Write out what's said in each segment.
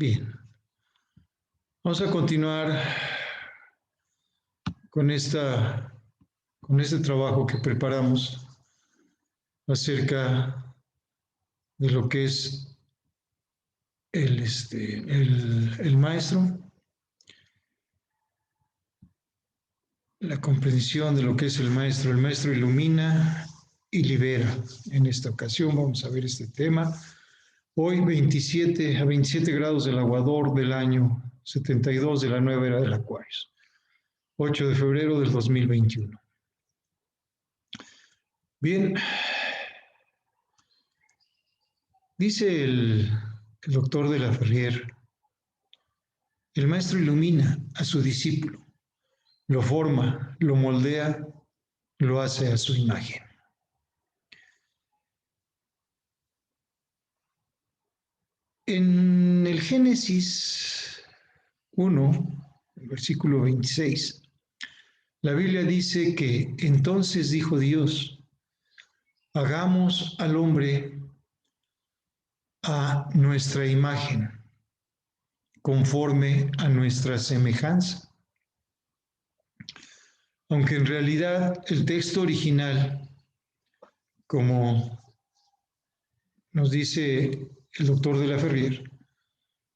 Bien, vamos a continuar con este trabajo que preparamos acerca de lo que es el maestro, la comprensión de lo que es el maestro. El maestro ilumina y libera. En esta ocasión vamos a ver este tema. Hoy 27 grados del aguador del año 72 de la nueva era del Acuario. 8 de febrero del 2021. Bien, dice el doctor de la Ferrier, el maestro ilumina a su discípulo, lo forma, lo moldea, lo hace a su imagen. En el Génesis 1, el versículo 26, la Biblia dice que entonces dijo Dios, hagamos al hombre a nuestra imagen, conforme a nuestra semejanza. Aunque en realidad el texto original, como nos dice el doctor de la Ferrier,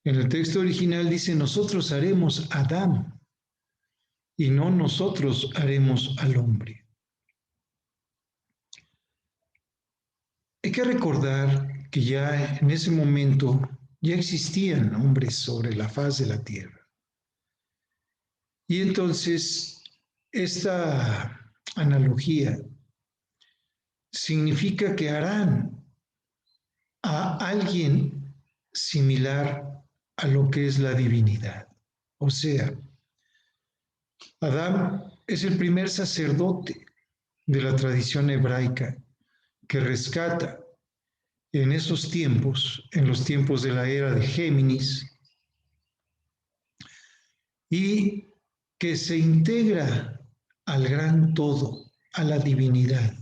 en el texto original dice nosotros haremos a Adán y no nosotros haremos al hombre. Hay que recordar que ya en ese momento ya existían hombres sobre la faz de la tierra. Y entonces esta analogía significa que harán a alguien similar a lo que es la divinidad. O sea, Adán es el primer sacerdote de la tradición hebraica que rescata en esos tiempos, en los tiempos de la era de Géminis, y que se integra al gran todo, a la divinidad.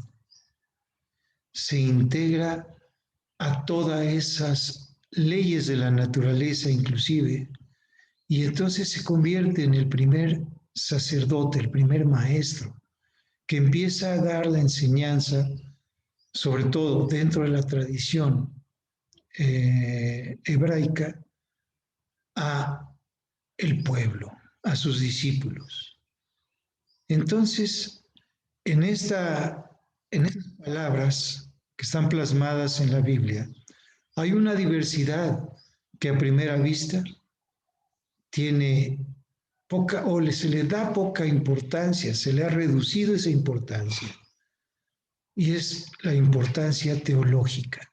Se integra a todas esas leyes de la naturaleza inclusive, y entonces se convierte en el primer sacerdote, el primer maestro, que empieza a dar la enseñanza, sobre todo dentro de la tradición hebraica, a el pueblo, a sus discípulos. Entonces, en estas palabras que están plasmadas en la Biblia, hay una diversidad que a primera vista tiene poca, o se le da poca importancia, se le ha reducido esa importancia, y es la importancia teológica,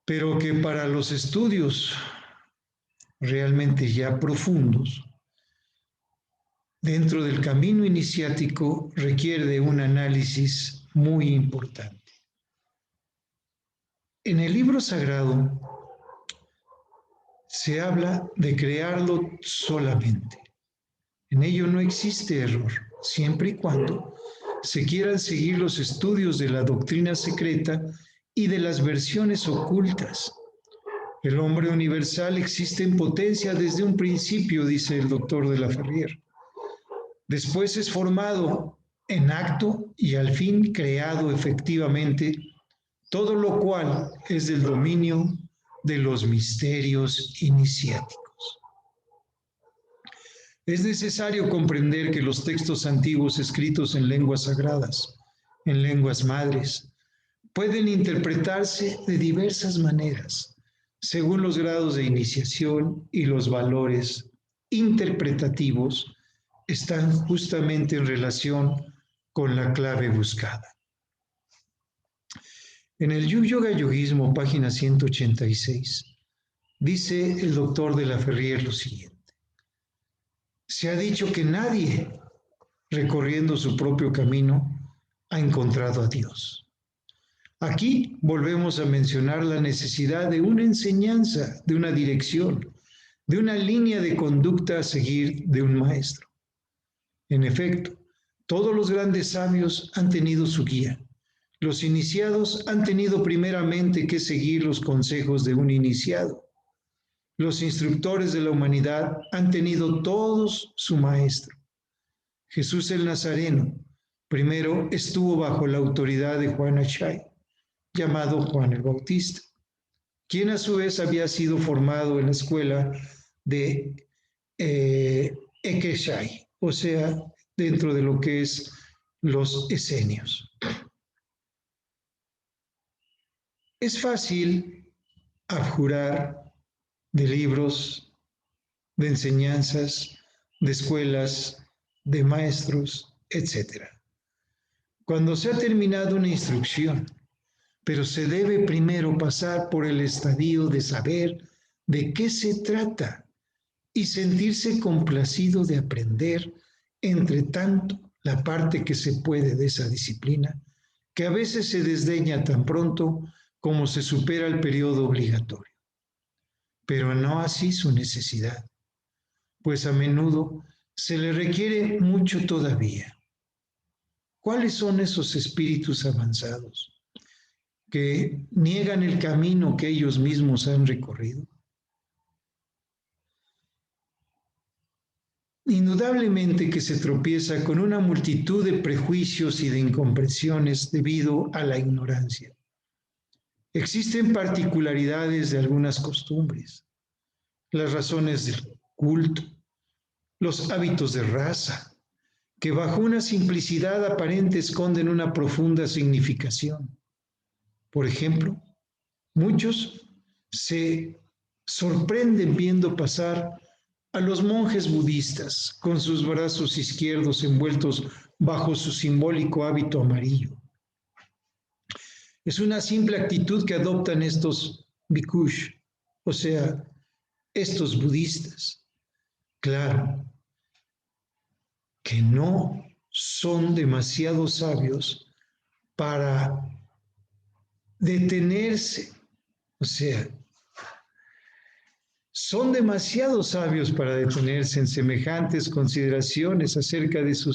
pero que para los estudios realmente ya profundos, dentro del camino iniciático requiere de un análisis muy importante. En el libro sagrado se habla de crearlo solamente. En ello no existe error, siempre y cuando se quieran seguir los estudios de la doctrina secreta y de las versiones ocultas. El hombre universal existe en potencia desde un principio, dice el doctor de la Ferrier. Después es formado en acto y al fin creado efectivamente, todo lo cual es del dominio de los misterios iniciáticos. Es necesario comprender que los textos antiguos escritos en lenguas sagradas, en lenguas madres, pueden interpretarse de diversas maneras, según los grados de iniciación y los valores interpretativos están justamente en relación con la clave buscada. En el Yoga Yogismo, página 186, dice el doctor de la Ferrier lo siguiente. Se ha dicho que nadie, recorriendo su propio camino, ha encontrado a Dios. Aquí volvemos a mencionar la necesidad de una enseñanza, de una dirección, de una línea de conducta a seguir de un maestro. En efecto, todos los grandes sabios han tenido su guía. Los iniciados han tenido primeramente que seguir los consejos de un iniciado. Los instructores de la humanidad han tenido todos su maestro. Jesús el Nazareno primero estuvo bajo la autoridad de Juan Achai, llamado Juan el Bautista, quien a su vez había sido formado en la escuela de Ekeshai, o sea, dentro de lo que es los esenios. Es fácil abjurar de libros, de enseñanzas, de escuelas, de maestros, etc. Cuando se ha terminado una instrucción, pero se debe primero pasar por el estadio de saber de qué se trata y sentirse complacido de aprender, entre tanto, la parte que se puede de esa disciplina, que a veces se desdeña tan pronto como se supera el periodo obligatorio. Pero no así su necesidad, pues a menudo se le requiere mucho todavía. ¿Cuáles son esos espíritus avanzados que niegan el camino que ellos mismos han recorrido? Indudablemente que se tropieza con una multitud de prejuicios y de incomprensiones debido a la ignorancia. Existen particularidades de algunas costumbres, las razones del culto, los hábitos de raza, que bajo una simplicidad aparente esconden una profunda significación. Por ejemplo, muchos se sorprenden viendo pasar a los monjes budistas con sus brazos izquierdos envueltos bajo su simbólico hábito amarillo. Es una simple actitud que adoptan estos bhikkhus, o sea, estos budistas. Claro, que no son demasiado sabios para detenerse, o sea, son demasiado sabios para detenerse en semejantes consideraciones acerca de su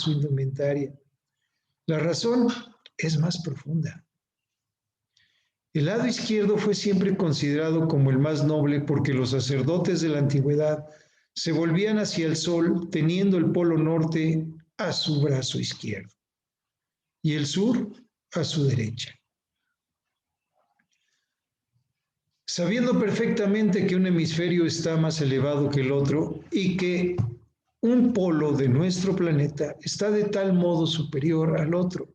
indumentaria. La razón es más profunda. El lado izquierdo fue siempre considerado como el más noble porque los sacerdotes de la antigüedad se volvían hacia el sol teniendo el polo norte a su brazo izquierdo y el sur a su derecha. Sabiendo perfectamente que un hemisferio está más elevado que el otro y que un polo de nuestro planeta está de tal modo superior al otro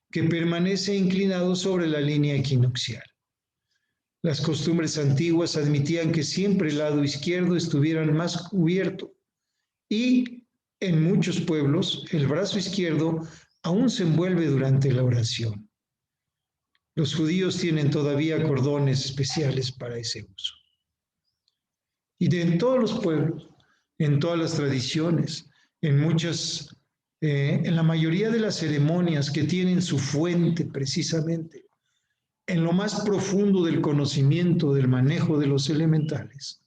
que permanece inclinado sobre la línea equinoccial. Las costumbres antiguas admitían que siempre el lado izquierdo estuviera más cubierto y en muchos pueblos el brazo izquierdo aún se envuelve durante la oración. Los judíos tienen todavía cordones especiales para ese uso. Y en todos los pueblos, en todas las tradiciones, en la mayoría de las ceremonias que tienen su fuente precisamente en lo más profundo del conocimiento del manejo de los elementales,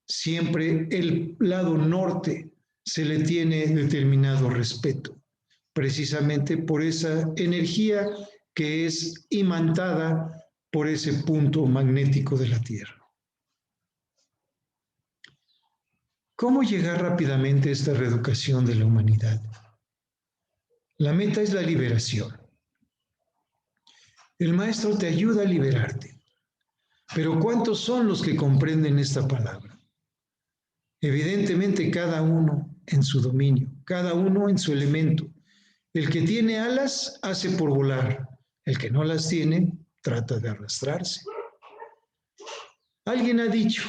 siempre el lado norte se le tiene determinado respeto, precisamente por esa energía que es imantada por ese punto magnético de la Tierra. ¿Cómo llegar rápidamente a esta reeducación de la humanidad? La meta es la liberación. El maestro te ayuda a liberarte. Pero ¿cuántos son los que comprenden esta palabra? Evidentemente cada uno en su dominio, cada uno en su elemento. El que tiene alas hace por volar, el que no las tiene trata de arrastrarse. Alguien ha dicho,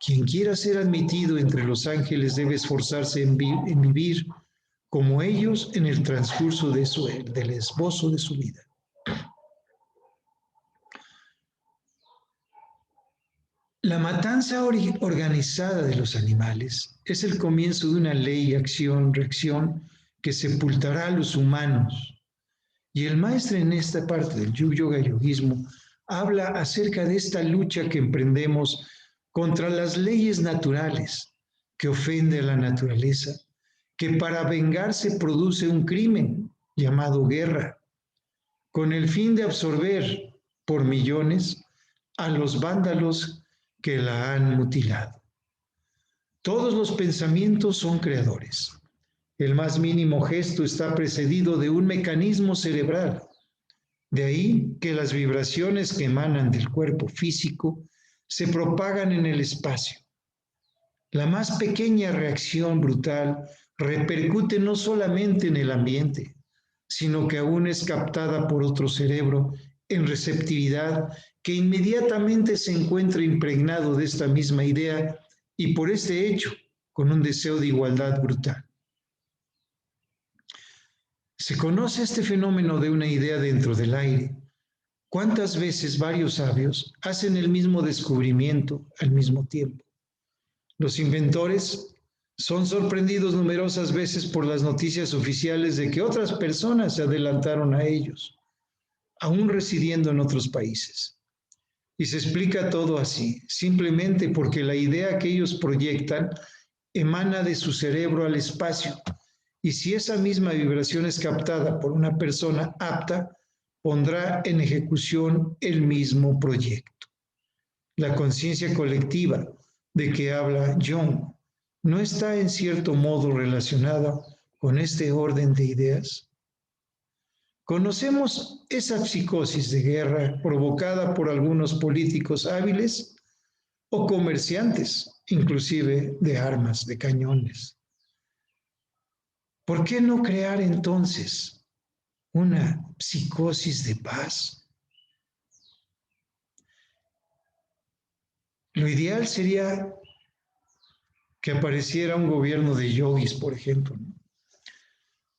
quien quiera ser admitido entre los ángeles debe esforzarse en vivir como ellos en el transcurso del esbozo de su vida. La matanza organizada de los animales es el comienzo de una ley, acción, reacción que sepultará a los humanos. Y el maestro en esta parte del yoga yoguismo habla acerca de esta lucha que emprendemos contra las leyes naturales que ofende a la naturaleza, que para vengarse produce un crimen llamado guerra, con el fin de absorber por millones a los vándalos que la han mutilado. Todos los pensamientos son creadores. El más mínimo gesto está precedido de un mecanismo cerebral. De ahí que las vibraciones que emanan del cuerpo físico se propagan en el espacio. La más pequeña reacción brutal repercute no solamente en el ambiente, sino que aún es captada por otro cerebro en receptividad que inmediatamente se encuentra impregnado de esta misma idea y por este hecho con un deseo de igualdad brutal. Se conoce este fenómeno de una idea dentro del aire. ¿Cuántas veces varios sabios hacen el mismo descubrimiento al mismo tiempo? Los inventores son sorprendidos numerosas veces por las noticias oficiales de que otras personas se adelantaron a ellos, aún residiendo en otros países. Y se explica todo así, simplemente porque la idea que ellos proyectan emana de su cerebro al espacio. Y si esa misma vibración es captada por una persona apta, pondrá en ejecución el mismo proyecto. La conciencia colectiva de que habla Jung no está en cierto modo relacionada con este orden de ideas. ¿Conocemos esa psicosis de guerra provocada por algunos políticos hábiles o comerciantes, inclusive de armas, de cañones? ¿Por qué no crear entonces una psicosis de paz? Lo ideal sería que apareciera un gobierno de yogis, por ejemplo, ¿no?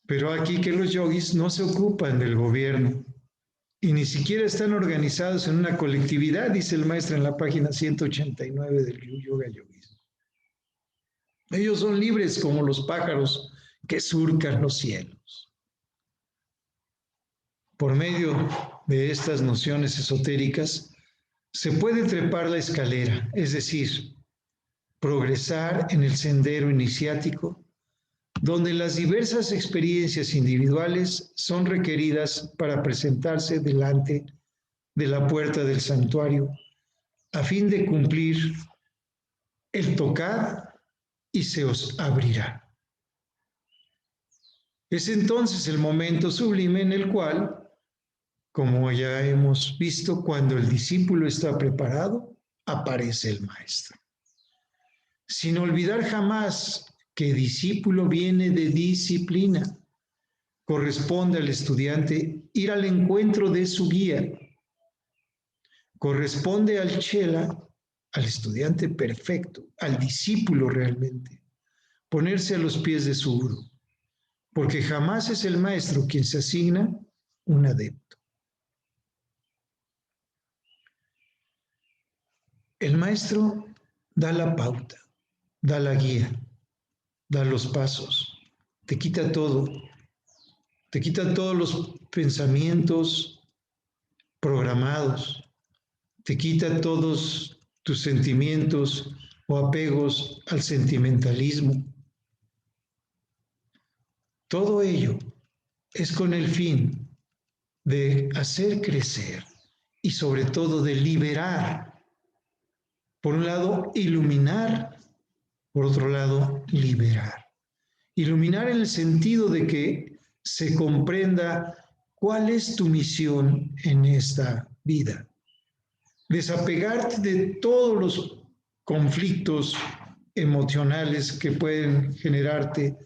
Pero aquí que los yogis no se ocupan del gobierno y ni siquiera están organizados en una colectividad, dice el maestro en la página 189 del Yoga Yogis. Ellos son libres como los pájaros que surcan los cielos. Por medio de estas nociones esotéricas, se puede trepar la escalera, es decir, progresar en el sendero iniciático, donde las diversas experiencias individuales son requeridas para presentarse delante de la puerta del santuario, a fin de cumplir el tocad y se os abrirá. Es entonces el momento sublime en el cual, como ya hemos visto, cuando el discípulo está preparado, aparece el maestro. Sin olvidar jamás que discípulo viene de disciplina. Corresponde al estudiante ir al encuentro de su guía. Corresponde al chela, al estudiante perfecto, al discípulo realmente, ponerse a los pies de su gurú, porque jamás es el maestro quien se asigna un adepto. El maestro da la pauta, da la guía, da los pasos, te quita todo, te quita todos los pensamientos programados, te quita todos tus sentimientos o apegos al sentimentalismo. Todo ello es con el fin de hacer crecer y sobre todo de liberar. Por un lado, iluminar, por otro lado, liberar. Iluminar en el sentido de que se comprenda cuál es tu misión en esta vida. Desapegarte de todos los conflictos emocionales que pueden generarte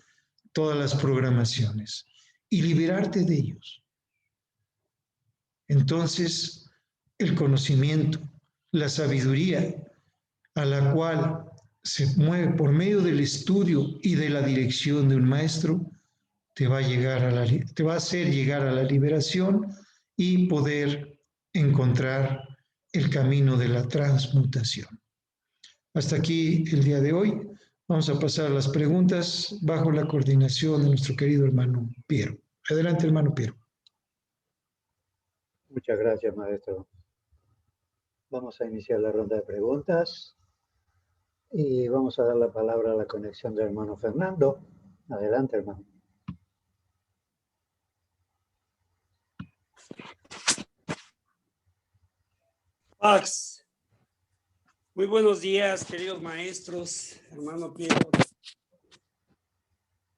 todas las programaciones y liberarte de ellos. Entonces, el conocimiento, la sabiduría a la cual se mueve por medio del estudio y de la dirección de un maestro, te va a hacer llegar a la liberación y poder encontrar el camino de la transmutación. Hasta aquí el día de hoy. Vamos a pasar a las preguntas bajo la coordinación de nuestro querido hermano Piero. Adelante, hermano Piero. Muchas gracias, maestro. Vamos a iniciar la ronda de preguntas y vamos a dar la palabra a la conexión del hermano Fernando. Adelante, hermano. Pax. Muy buenos días, queridos maestros, hermano Piero.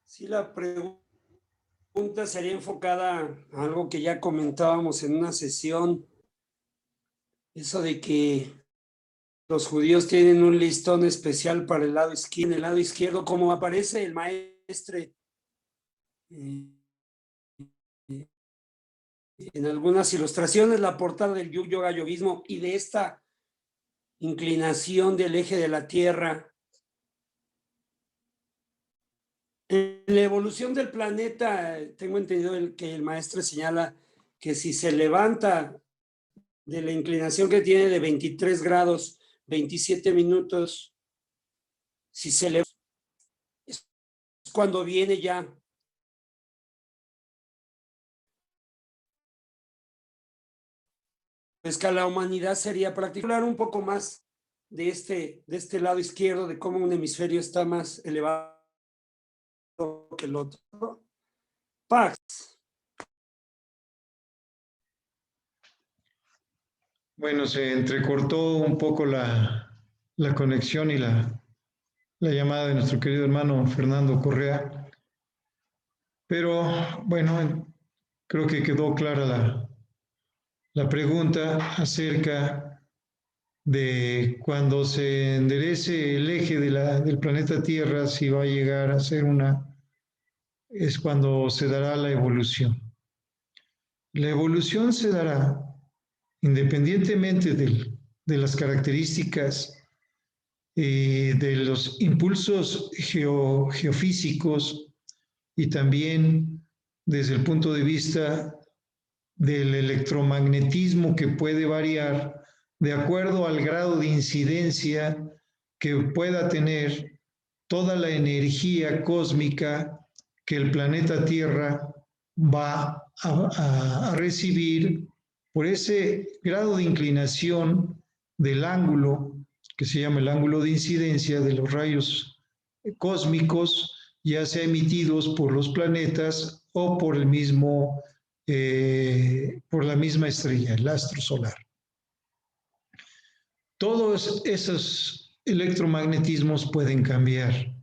Sí, la pregunta sería enfocada a algo que ya comentábamos en una sesión, eso de que los judíos tienen un listón especial para el lado izquierdo. En el lado izquierdo, como aparece el maestre en algunas ilustraciones, la portada del yoga yoguismo y de esta inclinación del eje de la Tierra. En la evolución del planeta, tengo entendido que el maestro señala que si se levanta de la inclinación que tiene de 23 grados, 27 minutos, si se levanta, es cuando viene ya pues que la humanidad sería particular un poco más de este lado izquierdo, de cómo un hemisferio está más elevado que el otro. Pax. Bueno, se entrecortó un poco la conexión y la llamada de nuestro querido hermano Fernando Correa, pero bueno, creo que quedó clara la pregunta acerca de cuando se enderece el eje del planeta Tierra, si va a llegar a ser es cuando se dará la evolución. La evolución se dará independientemente de las características de los impulsos geofísicos y también desde el punto de vista del electromagnetismo que puede variar de acuerdo al grado de incidencia que pueda tener toda la energía cósmica que el planeta Tierra va a recibir por ese grado de inclinación del ángulo que se llama el ángulo de incidencia de los rayos cósmicos, ya sea emitidos por los planetas o por el mismo, por la misma estrella, el astro solar. Todos esos electromagnetismos pueden cambiar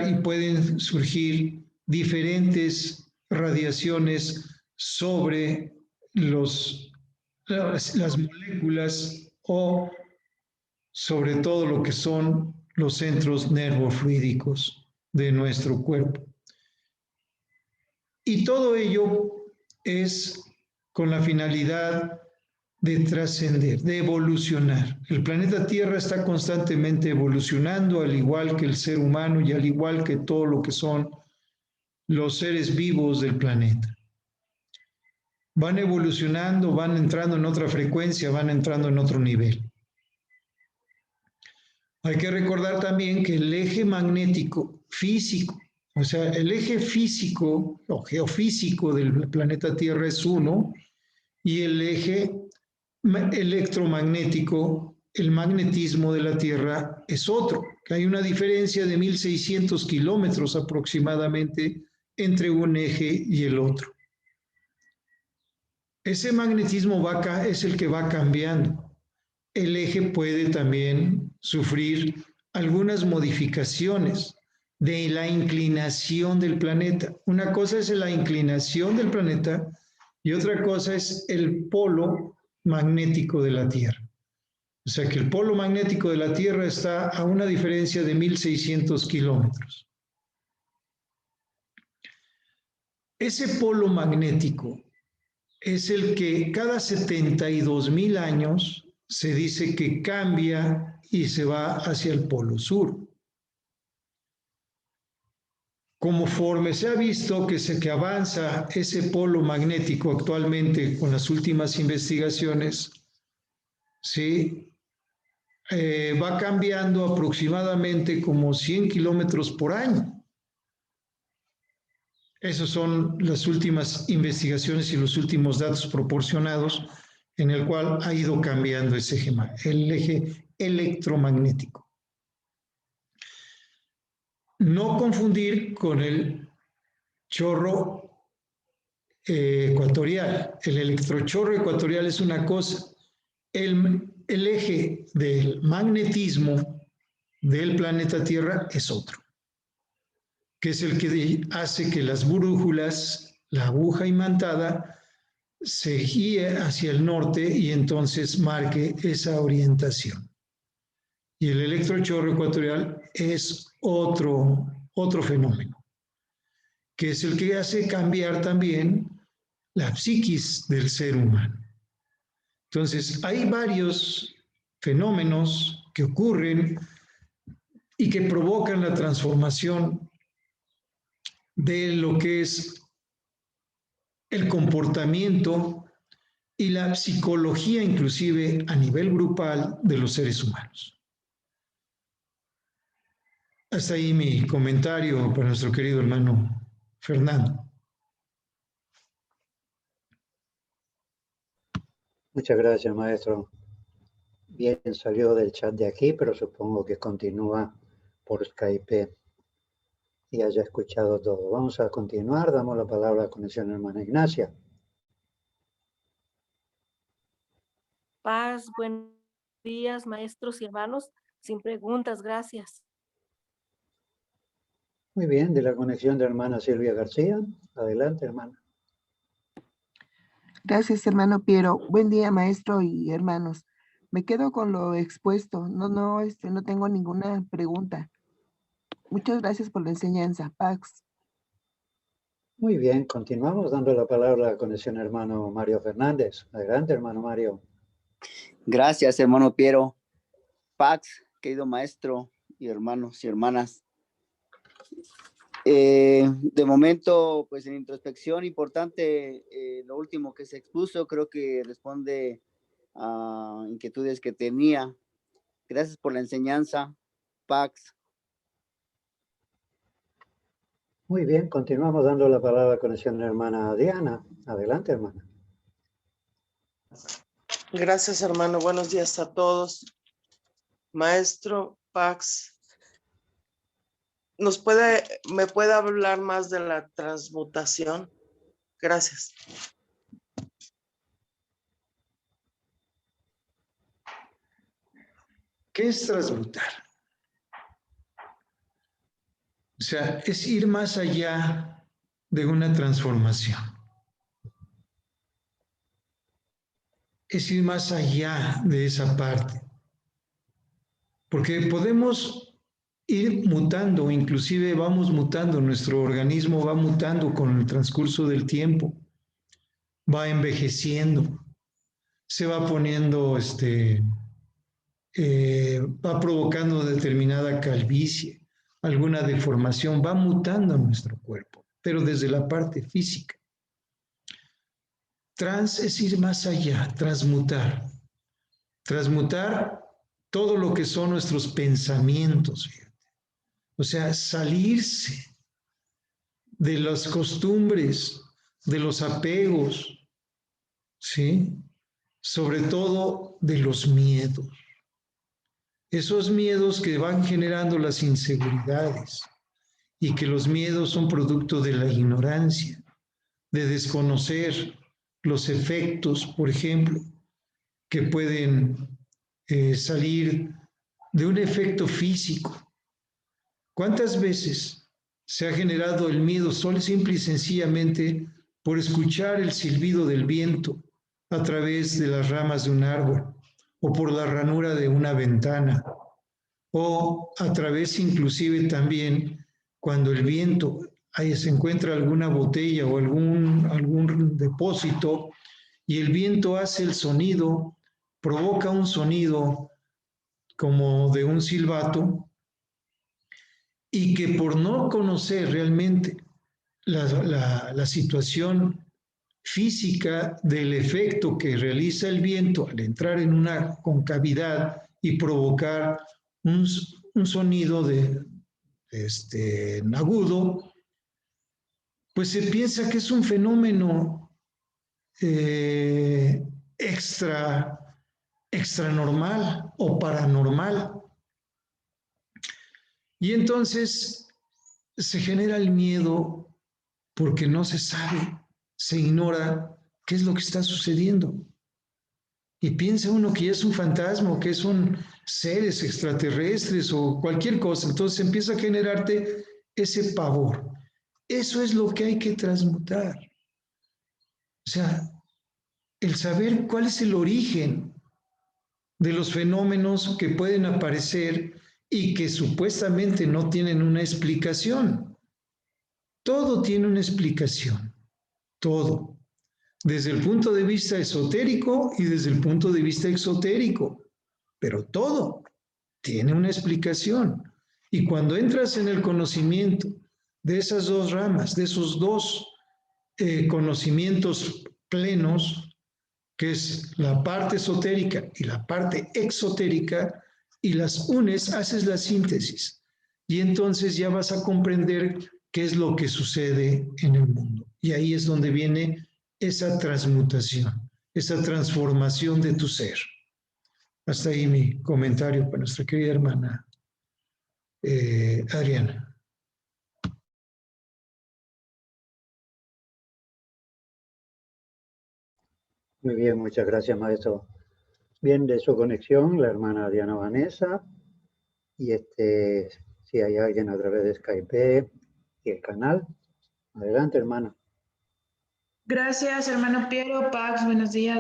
y pueden surgir diferentes radiaciones sobre las moléculas o sobre todo lo que son los centros nervofluídicos de nuestro cuerpo. Y todo ello es con la finalidad de trascender, de evolucionar. El planeta Tierra está constantemente evolucionando, al igual que el ser humano y al igual que todo lo que son los seres vivos del planeta. Van evolucionando, van entrando en otra frecuencia, van entrando en otro nivel. Hay que recordar también que el eje magnético físico, o sea, el eje físico o geofísico del planeta Tierra es uno y el eje electromagnético, el magnetismo de la Tierra es otro, que hay una diferencia de 1.600 kilómetros aproximadamente entre un eje y el otro. Ese magnetismo es el que va cambiando. El eje puede también sufrir algunas modificaciones de la inclinación del planeta. Una cosa es la inclinación del planeta y otra cosa es el polo magnético de la Tierra. O sea que el polo magnético de la Tierra está a una diferencia de 1.600 kilómetros. Ese polo magnético es el que cada 72.000 años se dice que cambia y se va hacia el polo sur. Conforme se ha visto que avanza ese polo magnético actualmente con las últimas investigaciones, ¿sí? Va cambiando aproximadamente como 100 kilómetros por año. Esas son las últimas investigaciones y los últimos datos proporcionados en el cual ha ido cambiando ese eje, el eje electromagnético. No confundir con el chorro ecuatorial. El electrochorro ecuatorial es una cosa. El el eje del magnetismo del planeta Tierra es otro, que es el que hace que las brújulas, la aguja imantada, se guíe hacia el norte y entonces marque esa orientación. Y el electrochorro ecuatorial es otro fenómeno, que es el que hace cambiar también la psiquis del ser humano. Entonces, hay varios fenómenos que ocurren y que provocan la transformación de lo que es el comportamiento y la psicología, inclusive a nivel grupal, de los seres humanos. Hasta ahí mi comentario para nuestro querido hermano Fernando. Muchas gracias, maestro. Bien, salió del chat de aquí, pero supongo que continúa por Skype y haya escuchado todo. Vamos a continuar. Damos la palabra a conexión hermana Ignacia. Paz, buenos días, maestros y hermanos. Sin preguntas, gracias. Muy bien, de la conexión de hermana Silvia García. Adelante, hermana. Gracias, hermano Piero. Buen día, maestro y hermanos. Me quedo con lo expuesto. No tengo ninguna pregunta. Muchas gracias por la enseñanza. Pax. Muy bien, continuamos dando la palabra a la conexión hermano Mario Fernández. Adelante, hermano Mario. Gracias, hermano Piero. Pax, querido maestro y hermanos y hermanas. De momento, pues en introspección importante, lo último que se expuso creo que responde a inquietudes que tenía. Gracias por la enseñanza, Pax. Muy bien, continuamos dando la palabra a la conexión hermana Diana. Adelante, hermana. Gracias, hermano. Buenos días a todos. Maestro Pax, ¿me puede hablar más de la transmutación? Gracias. ¿Qué es transmutar? O sea, es ir más allá de una transformación. Es ir más allá de esa parte. Porque podemos ir mutando, inclusive vamos mutando, nuestro organismo va mutando con el transcurso del tiempo, va envejeciendo, se va poniendo, va provocando determinada calvicie, alguna deformación, va mutando nuestro cuerpo, pero desde la parte física. Trans es ir más allá, transmutar. Transmutar todo lo que son nuestros pensamientos, fíjate. O sea, salirse de las costumbres, de los apegos, ¿sí? Sobre todo de los miedos. Esos miedos que van generando las inseguridades y que los miedos son producto de la ignorancia, de desconocer los efectos, por ejemplo, que pueden salir de un efecto físico. ¿Cuántas veces se ha generado el miedo simple y sencillamente por escuchar el silbido del viento a través de las ramas de un árbol o por la ranura de una ventana o a través inclusive también cuando el viento ahí se encuentra alguna botella o algún depósito y el viento hace el sonido, provoca un sonido como de un silbato y que por no conocer realmente la situación física del efecto que realiza el viento al entrar en una concavidad y provocar un sonido agudo, pues se piensa que es un fenómeno extra normal o paranormal. Y entonces se genera el miedo porque no se sabe, se ignora qué es lo que está sucediendo. y piensa uno que ya es un fantasma, que son seres extraterrestres o cualquier cosa. Entonces empieza a generarte ese pavor. Eso es lo que hay que transmutar. O sea, el saber cuál es el origen de los fenómenos que pueden aparecer y que supuestamente no tienen una explicación. Todo tiene una explicación, todo, desde el punto de vista esotérico y desde el punto de vista exotérico, pero todo tiene una explicación. Y cuando entras en el conocimiento de esas dos ramas, de esos dos conocimientos plenos, que es la parte esotérica y la parte exotérica, y las unes, haces la síntesis. Y entonces ya vas a comprender qué es lo que sucede en el mundo. Y ahí es donde viene esa transmutación, esa transformación de tu ser. Hasta ahí mi comentario para nuestra querida hermana Adriana. Muy bien, muchas gracias, maestro. Bien, de su conexión, la hermana Diana Vanessa. Y si hay alguien a través de Skype y el canal. Adelante, hermana. Gracias, hermano Piero. Pax, buenos días,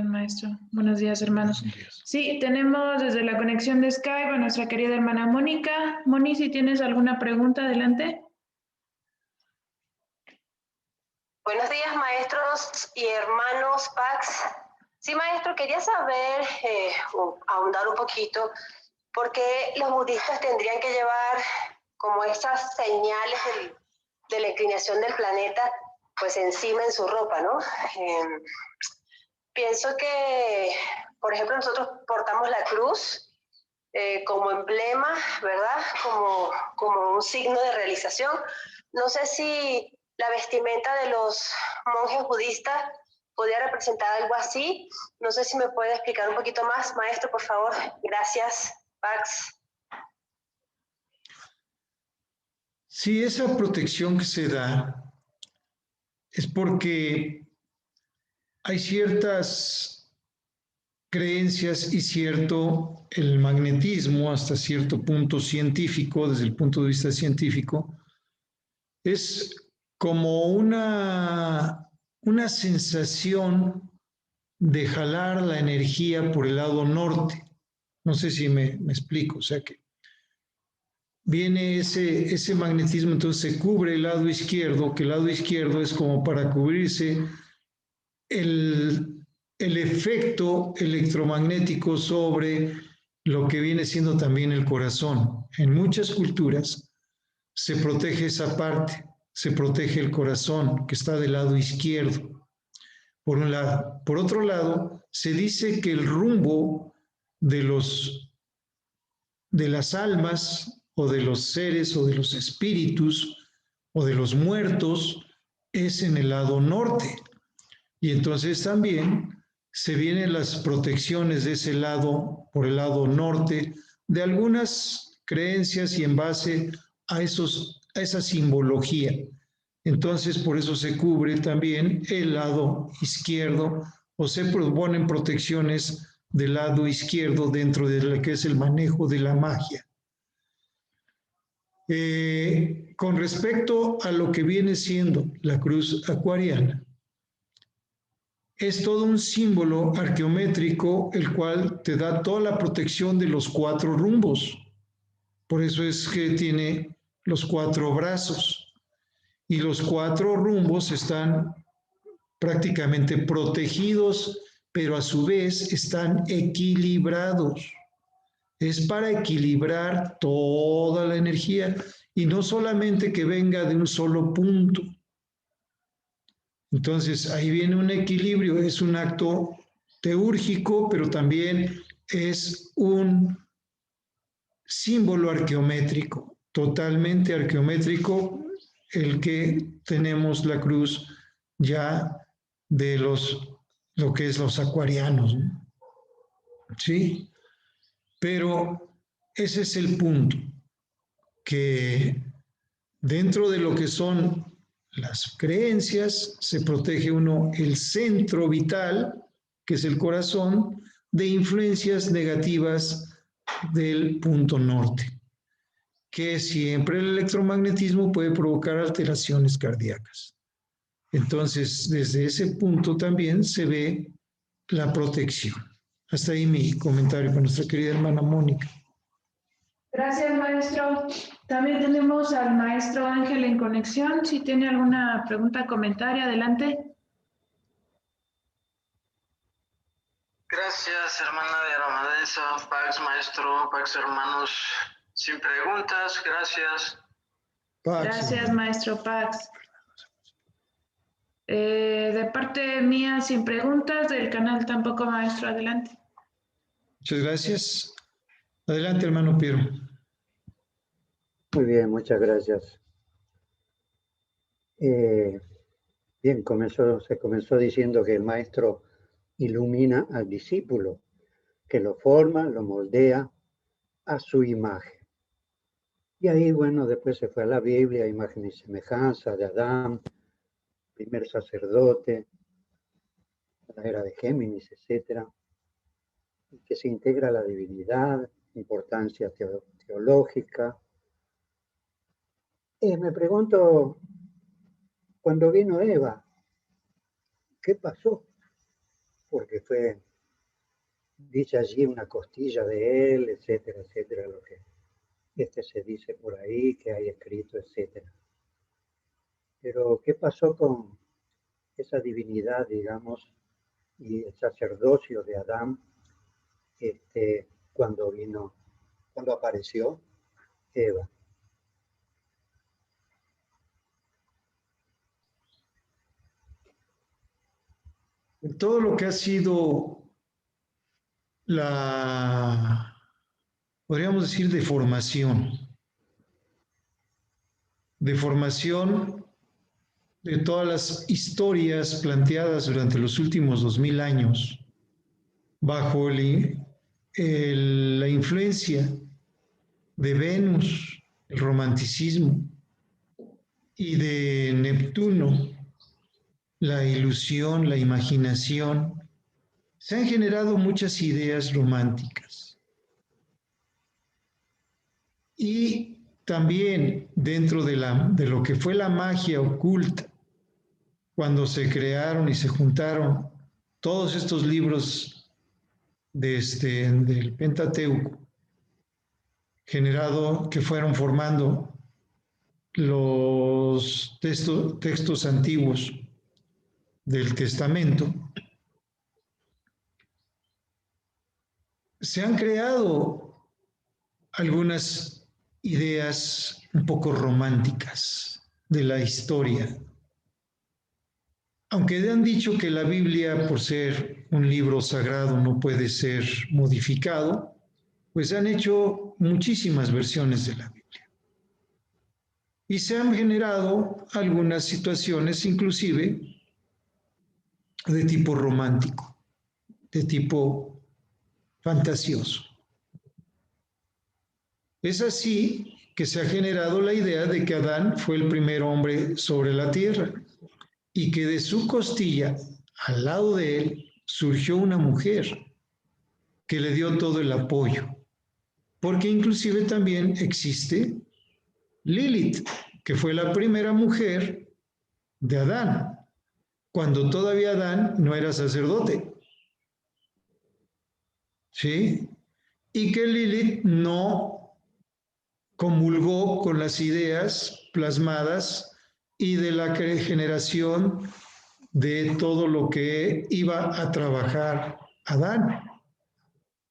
maestro. Buenos días, hermanos. Sí, tenemos desde la conexión de Skype a nuestra querida hermana Mónica. Moni, si tienes alguna pregunta, adelante. Buenos días, maestros y hermanos Pax. Sí, maestro, quería saber, ahondar un poquito, por qué los budistas tendrían que llevar como esas señales de la inclinación del planeta, pues encima en su ropa, ¿no? Pienso que, por ejemplo, nosotros portamos la cruz como emblema, ¿verdad? Como un signo de realización. No sé si la vestimenta de los monjes budistas podría representar algo así. No sé si me puede explicar un poquito más, maestro, por favor. Gracias, Pax. Sí, esa protección que se da es porque hay ciertas creencias y el magnetismo hasta cierto punto científico, desde el punto de vista científico, es como una sensación de jalar la energía por el lado norte. No sé si me explico, o sea que viene ese magnetismo, entonces se cubre el lado izquierdo, que el lado izquierdo es como para cubrirse el efecto electromagnético sobre lo que viene siendo también el corazón. En muchas culturas se protege esa parte, se protege el corazón que está del lado izquierdo, por un lado. Por otro lado, se dice que el rumbo de las almas o de los seres o de los espíritus o de los muertos es en el lado norte. Y entonces también se vienen las protecciones de ese lado, por el lado norte, de algunas creencias y en base a esa simbología. Entonces, por eso se cubre también el lado izquierdo o se proponen protecciones del lado izquierdo dentro de lo que es el manejo de la magia. Con respecto a lo que viene siendo la cruz acuariana, es todo un símbolo arqueométrico el cual te da toda la protección de los 4 rumbos. Por eso es que tiene los 4 brazos. Y los 4 rumbos están prácticamente protegidos, pero a su vez están equilibrados. Es para equilibrar toda la energía y no solamente que venga de un solo punto. Entonces, ahí viene un equilibrio, es un acto teúrgico, pero también es un símbolo arqueométrico, totalmente arqueométrico, el que tenemos la cruz ya de lo que es los acuarianos, ¿no? ¿Sí? Pero ese es el punto, que dentro de lo que son las creencias se protege uno el centro vital, que es el corazón, de influencias negativas del punto norte, que siempre el electromagnetismo puede provocar alteraciones cardíacas. Entonces, desde ese punto también se ve la protección. Hasta ahí mi comentario con nuestra querida hermana Mónica. Gracias, maestro. También tenemos al maestro Ángel en conexión. Si tiene alguna pregunta, comentario, adelante. Gracias, hermana de Aramadesa, Pax, maestro, Pax, hermanos. Sin preguntas, gracias. Gracias, maestro Pax. De parte mía, sin preguntas, del canal tampoco, maestro, adelante. Muchas gracias. Adelante, hermano Piero. Muy bien, muchas gracias. Bien, se comenzó diciendo que el maestro ilumina al discípulo, que lo forma, lo moldea a su imagen. Y ahí, bueno, después se fue a la Biblia, imagen y semejanza de Adán, primer sacerdote, la era de Géminis, etcétera, y que se integra a la divinidad, importancia teológica. Me pregunto, cuando vino Eva, ¿qué pasó? Porque fue dicha allí una costilla de él, etcétera, etcétera, lo que se dice por ahí, que hay escrito, etcétera. Pero, ¿qué pasó con esa divinidad, digamos, y el sacerdocio de Adán cuando apareció Eva? Todo lo que ha sido podríamos decir, deformación de todas las historias planteadas durante los últimos 2000 años bajo la influencia de Venus, el romanticismo, y de Neptuno, la ilusión, la imaginación. Se han generado muchas ideas románticas. Y también dentro de lo que fue la magia oculta, cuando se crearon y se juntaron todos estos libros del Pentateuco, que fueron formando los textos antiguos del Testamento, se han creado algunas ideas un poco románticas de la historia. Aunque han dicho que la Biblia, por ser un libro sagrado, no puede ser modificado, pues han hecho muchísimas versiones de la Biblia. Y se han generado algunas situaciones, inclusive, de tipo romántico, de tipo fantasioso. Es así que se ha generado la idea de que Adán fue el primer hombre sobre la tierra y que de su costilla, al lado de él, surgió una mujer que le dio todo el apoyo. Porque inclusive también existe Lilith, que fue la primera mujer de Adán, cuando todavía Adán no era sacerdote. ¿Sí? Y que Lilith no comulgó con las ideas plasmadas y de la generación de todo lo que iba a trabajar Adán.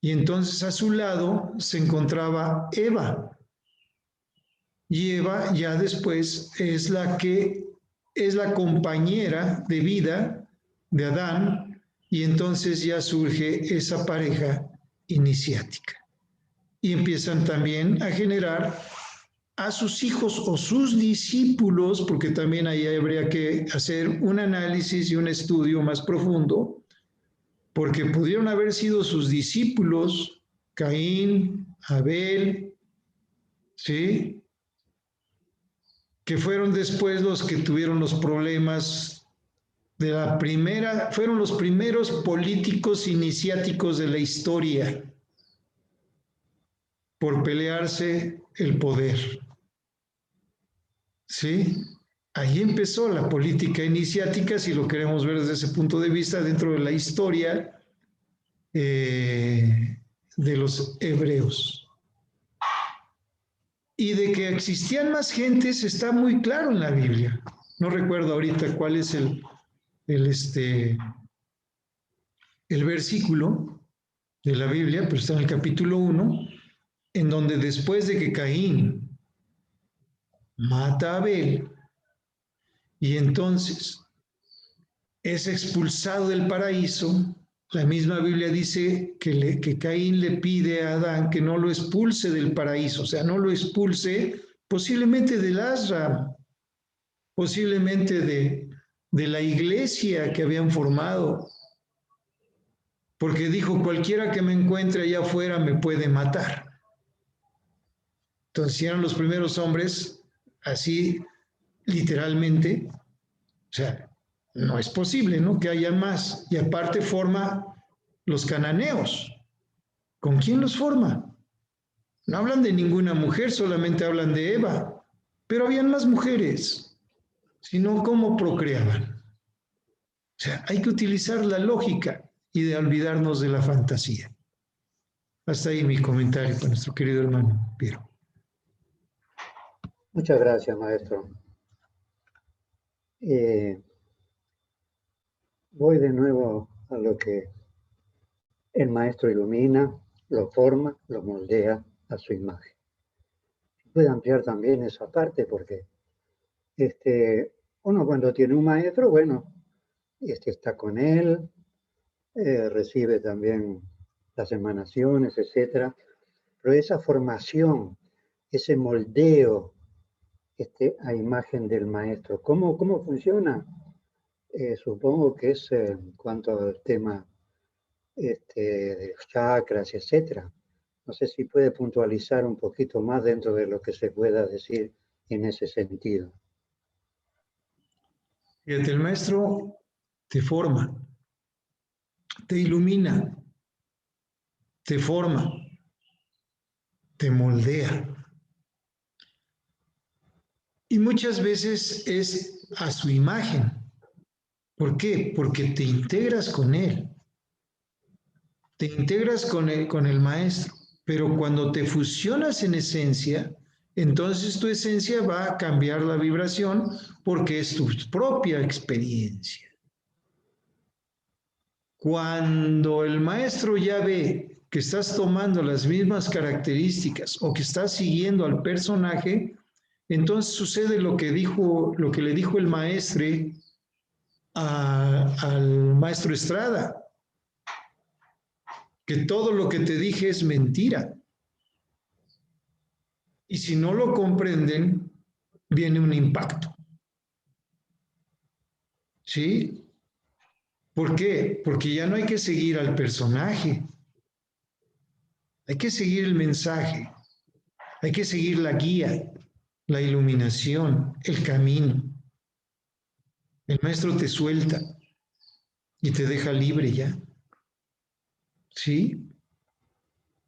Y entonces a su lado se encontraba Eva. Y Eva ya después es la compañera de vida de Adán, y entonces ya surge esa pareja iniciática. Y empiezan también a generar a sus hijos o sus discípulos, porque también ahí habría que hacer un análisis y un estudio más profundo, porque pudieron haber sido sus discípulos, Caín, Abel, ¿sí?, que fueron después los que tuvieron los problemas fueron los primeros políticos iniciáticos de la historia por pelearse el poder. ¿Sí? Ahí empezó la política iniciática, si lo queremos ver desde ese punto de vista, dentro de la historia de los hebreos. Y de que existían más gentes está muy claro en la Biblia. No recuerdo ahorita cuál es el versículo de la Biblia, pero está en el capítulo 1, en donde después de que Caín mata a Abel y entonces es expulsado del paraíso, la misma Biblia dice que Caín le pide a Adán que no lo expulse del paraíso, o sea, no lo expulse posiblemente del Ashram, posiblemente de la iglesia que habían formado, porque dijo, cualquiera que me encuentre allá afuera me puede matar. Entonces, si eran los primeros hombres, así literalmente, o sea, no es posible, ¿no? Que haya más. Y aparte forma los cananeos. ¿Con quién los forma? No hablan de ninguna mujer, solamente hablan de Eva. Pero habían más mujeres, sino cómo procreaban. O sea, hay que utilizar la lógica y de olvidarnos de la fantasía. Hasta ahí mi comentario con nuestro querido hermano Piero. Muchas gracias, maestro. Voy de nuevo a lo que el maestro ilumina, lo forma, lo moldea a su imagen. Puede ampliar también esa parte porque uno cuando tiene un maestro, bueno, está con él, recibe también las emanaciones, etcétera, pero esa formación, ese moldeo a imagen del maestro, ¿cómo funciona? Supongo que es en cuanto al tema de los chakras, etcétera. No sé si puede puntualizar un poquito más dentro de lo que se pueda decir en ese sentido. Fíjate, el maestro te forma, te ilumina, te forma, te moldea. Y muchas veces es a su imagen. ¿Por qué? Porque te integras con él. Te integras con el maestro. Pero cuando te fusionas en esencia, entonces tu esencia va a cambiar la vibración porque es tu propia experiencia. Cuando el maestro ya ve que estás tomando las mismas características o que estás siguiendo al personaje, entonces sucede lo que le dijo el maestro al maestro Estrada, que todo lo que te dije es mentira. Y si no lo comprenden, viene un impacto. ¿Sí? ¿Por qué? Porque ya no hay que seguir al personaje. Hay que seguir el mensaje. Hay que seguir la guía, la iluminación, el camino. El maestro te suelta y te deja libre ya. ¿Sí?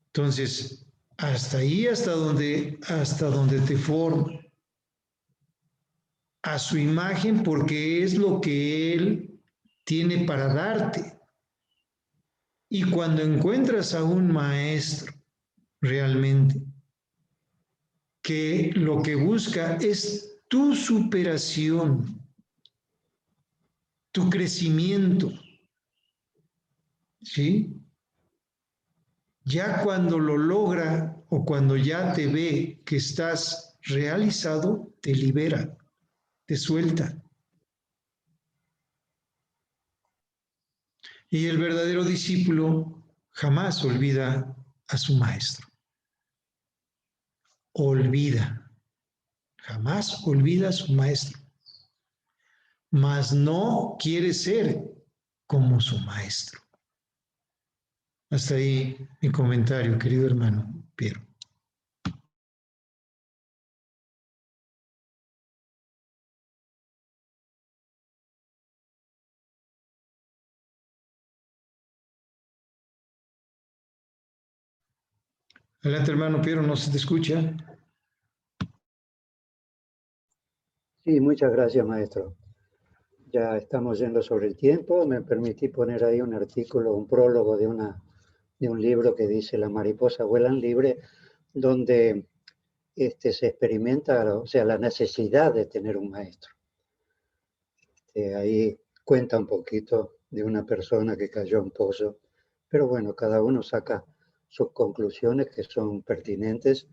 Entonces, hasta ahí, hasta donde te forma. A su imagen porque es lo que él tiene para darte. Y cuando encuentras a un maestro realmente que lo que busca es tu superación, tu crecimiento, ¿sí? Ya cuando lo logra o cuando ya te ve que estás realizado, te libera, te suelta. Y el verdadero discípulo jamás olvida a su maestro. Jamás olvida a su maestro. Mas no quiere ser como su maestro. Hasta ahí mi comentario, querido hermano Piero. Adelante, hermano Piero, no se te escucha. Sí, muchas gracias, maestro. Ya estamos yendo sobre el tiempo. Me permití poner ahí un artículo, un prólogo de un libro que dice La mariposa vuelan libre, donde se experimenta, o sea, la necesidad de tener un maestro. Ahí cuenta un poquito de una persona que cayó en pozo, pero bueno, cada uno saca sus conclusiones que son pertinentes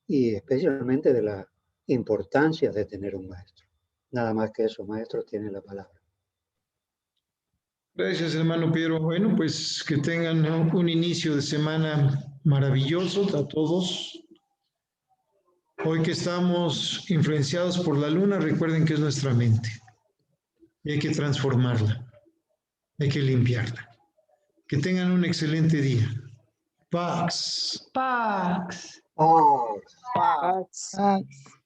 y especialmente de la importancia de tener un maestro. Nada más que eso, maestro, tiene la palabra. Gracias, hermano Piero. Bueno, pues que tengan, ¿no?, un inicio de semana maravilloso a todos. Hoy que estamos influenciados por la luna, recuerden que es nuestra mente. Y hay que transformarla, hay que limpiarla. Que tengan un excelente día. Pax. Pax. Oh. Paz. Pax.